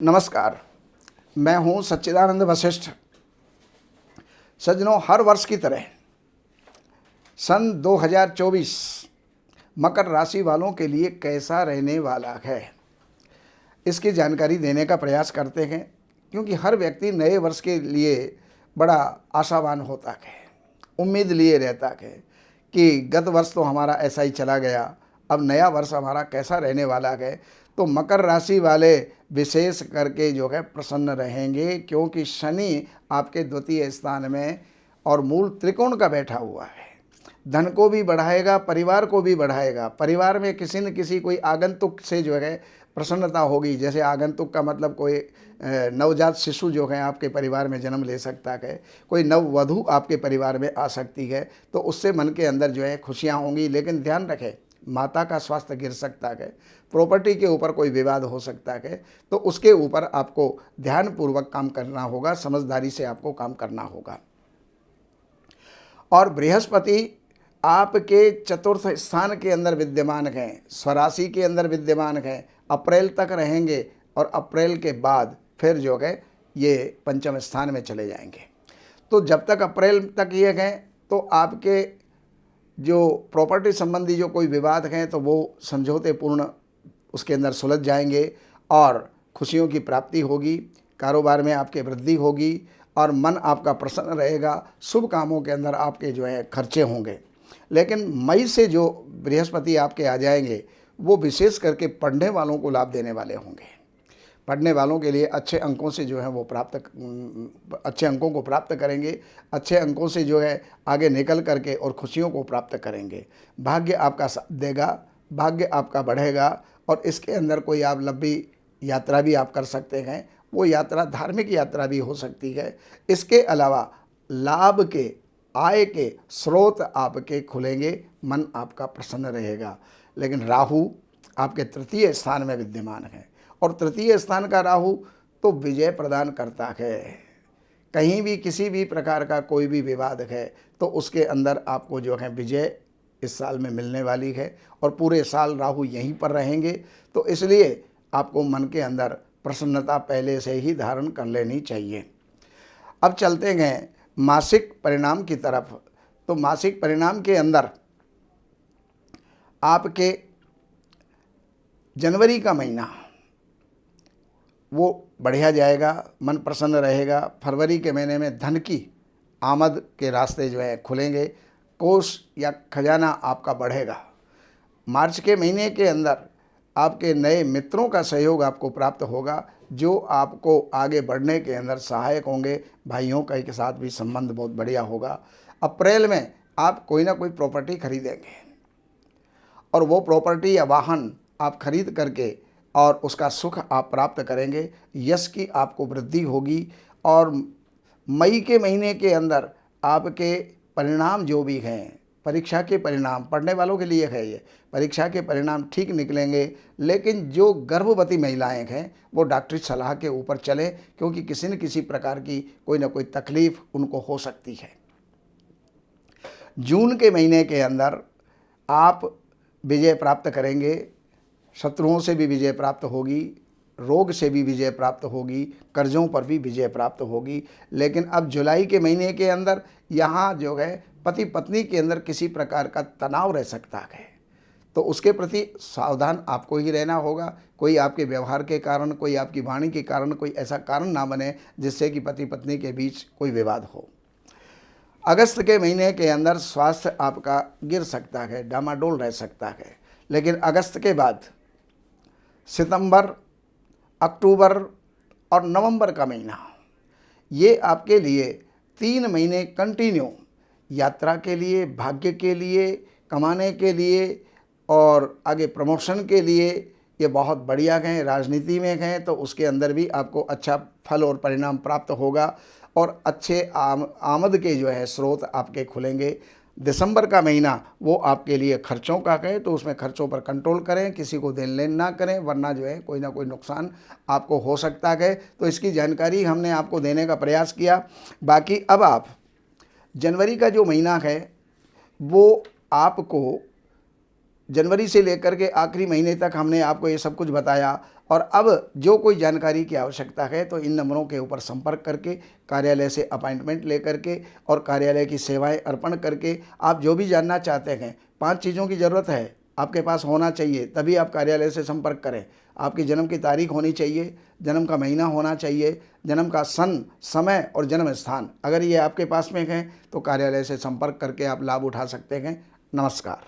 नमस्कार, मैं हूं सच्चिदानंद वशिष्ठ। सज्जनों, हर वर्ष की तरह सन 2024 मकर राशि वालों के लिए कैसा रहने वाला है, इसकी जानकारी देने का प्रयास करते हैं, क्योंकि हर व्यक्ति नए वर्ष के लिए बड़ा आशावान होता है, उम्मीद लिए रहता है कि गत वर्ष तो हमारा ऐसा ही चला गया, अब नया वर्ष हमारा कैसा रहने वाला है। तो मकर राशि वाले विशेष करके जो है प्रसन्न रहेंगे, क्योंकि शनि आपके द्वितीय स्थान में और मूल त्रिकोण का बैठा हुआ है। धन को भी बढ़ाएगा, परिवार को भी बढ़ाएगा। परिवार में किसी न किसी कोई आगंतुक से जो है प्रसन्नता होगी। जैसे आगंतुक का मतलब कोई नवजात शिशु जो है आपके परिवार में जन्म ले सकता है, कोई नववधू आपके परिवार में आ सकती है, तो उससे मन के अंदर जो है खुशियाँ होंगी। लेकिन ध्यान रखें, माता का स्वास्थ्य गिर सकता है, प्रॉपर्टी के ऊपर कोई विवाद हो सकता है, तो उसके ऊपर आपको ध्यानपूर्वक काम करना होगा, समझदारी से आपको काम करना होगा। और बृहस्पति आपके चतुर्थ स्थान के अंदर विद्यमान हैं, स्वराशि के अंदर विद्यमान हैं, अप्रैल तक रहेंगे और अप्रैल के बाद फिर जो है ये पंचम स्थान में चले जाएंगे। तो जब तक अप्रैल तक ये हैं तो आपके जो प्रॉपर्टी संबंधी जो कोई विवाद हैं तो वो समझौते पूर्ण उसके अंदर सुलझ जाएंगे और खुशियों की प्राप्ति होगी, कारोबार में आपके वृद्धि होगी और मन आपका प्रसन्न रहेगा। शुभ कामों के अंदर आपके जो है खर्चे होंगे। लेकिन मई से जो बृहस्पति आपके आ जाएंगे वो विशेष करके पढ़ने वालों को लाभ देने वाले होंगे। पढ़ने वालों के लिए अच्छे अंकों से जो है वो अच्छे अंकों को प्राप्त करेंगे, अच्छे अंकों से जो है आगे निकल करके और खुशियों को प्राप्त करेंगे। भाग्य आपका साथ देगा, भाग्य आपका बढ़ेगा और इसके अंदर कोई आप लंबी यात्रा भी आप कर सकते हैं। वो यात्रा धार्मिक यात्रा भी हो सकती है। इसके अलावा लाभ के, आय के स्रोत आपके खुलेंगे, मन आपका प्रसन्न रहेगा। लेकिन राहु आपके तृतीय स्थान में विद्यमान है और तृतीय स्थान का राहु तो विजय प्रदान करता है। कहीं भी किसी भी प्रकार का कोई भी विवाद है तो उसके अंदर आपको जो है विजय इस साल में मिलने वाली है और पूरे साल राहु यहीं पर रहेंगे। तो इसलिए आपको मन के अंदर प्रसन्नता पहले से ही धारण कर लेनी चाहिए। अब चलते हैं मासिक परिणाम की तरफ। तो मासिक परिणाम के अंदर आपके जनवरी का महीना वो बढ़िया जाएगा, मन प्रसन्न रहेगा। फरवरी के महीने में धन की आमद के रास्ते जो है खुलेंगे, कोष या खजाना आपका बढ़ेगा। मार्च के महीने के अंदर आपके नए मित्रों का सहयोग आपको प्राप्त होगा, जो आपको आगे बढ़ने के अंदर सहायक होंगे। भाइयों का के साथ भी संबंध बहुत बढ़िया होगा। अप्रैल में आप कोई ना कोई प्रॉपर्टी खरीदेंगे और वो प्रॉपर्टी या वाहन आप खरीद करके और उसका सुख आप प्राप्त करेंगे। यश की आपको वृद्धि होगी और मई के महीने के अंदर आपके परिणाम जो भी हैं, परीक्षा के परिणाम पढ़ने वालों के लिए है, ये परीक्षा के परिणाम ठीक निकलेंगे। लेकिन जो गर्भवती महिलाएं हैं वो डॉक्टरी सलाह के ऊपर चलें, क्योंकि किसी न किसी प्रकार की कोई ना कोई तकलीफ उनको हो सकती है। जून के महीने के अंदर आप विजय प्राप्त करेंगे, शत्रुओं से भी विजय प्राप्त होगी, रोग से भी विजय प्राप्त होगी, कर्जों पर भी विजय प्राप्त होगी। लेकिन अब जुलाई के महीने के अंदर यहाँ जो है पति पत्नी के अंदर किसी प्रकार का तनाव रह सकता है, तो उसके प्रति सावधान आपको ही रहना होगा। कोई आपके व्यवहार के कारण, कोई आपकी वाणी के कारण कोई ऐसा कारण ना बने जिससे कि पति पत्नी के बीच कोई विवाद हो। अगस्त के महीने के अंदर स्वास्थ्य आपका गिर सकता है, डामाडोल रह सकता है। लेकिन अगस्त के बाद सितंबर, अक्टूबर और नवंबर का महीना, ये आपके लिए 3 महीने कंटिन्यू यात्रा के लिए, भाग्य के लिए, कमाने के लिए और आगे प्रमोशन के लिए ये बहुत बढ़िया हैं। राजनीति में हैं तो उसके अंदर भी आपको अच्छा फल और परिणाम प्राप्त होगा और अच्छे आमद के जो है स्रोत आपके खुलेंगे। दिसंबर का महीना वो आपके लिए खर्चों का है, तो उसमें खर्चों पर कंट्रोल करें, किसी को देन लेन ना करें, वरना जो है कोई ना कोई नुकसान आपको हो सकता है। तो इसकी जानकारी हमने आपको देने का प्रयास किया। बाकी अब आप जनवरी का जो महीना है वो आपको जनवरी से लेकर के आखिरी महीने तक हमने आपको ये सब कुछ बताया। और अब जो कोई जानकारी की आवश्यकता है तो इन नंबरों के ऊपर संपर्क करके, कार्यालय से अपॉइंटमेंट लेकर के और कार्यालय की सेवाएं अर्पण करके आप जो भी जानना चाहते हैं, 5 चीज़ों की ज़रूरत है आपके पास होना चाहिए, तभी आप कार्यालय से संपर्क करें। आपकी जन्म की तारीख होनी चाहिए, जन्म का महीना होना चाहिए, जन्म का सन, समय और जन्म स्थान। अगर ये आपके पास में है तो कार्यालय से संपर्क करके आप लाभ उठा सकते हैं। नमस्कार।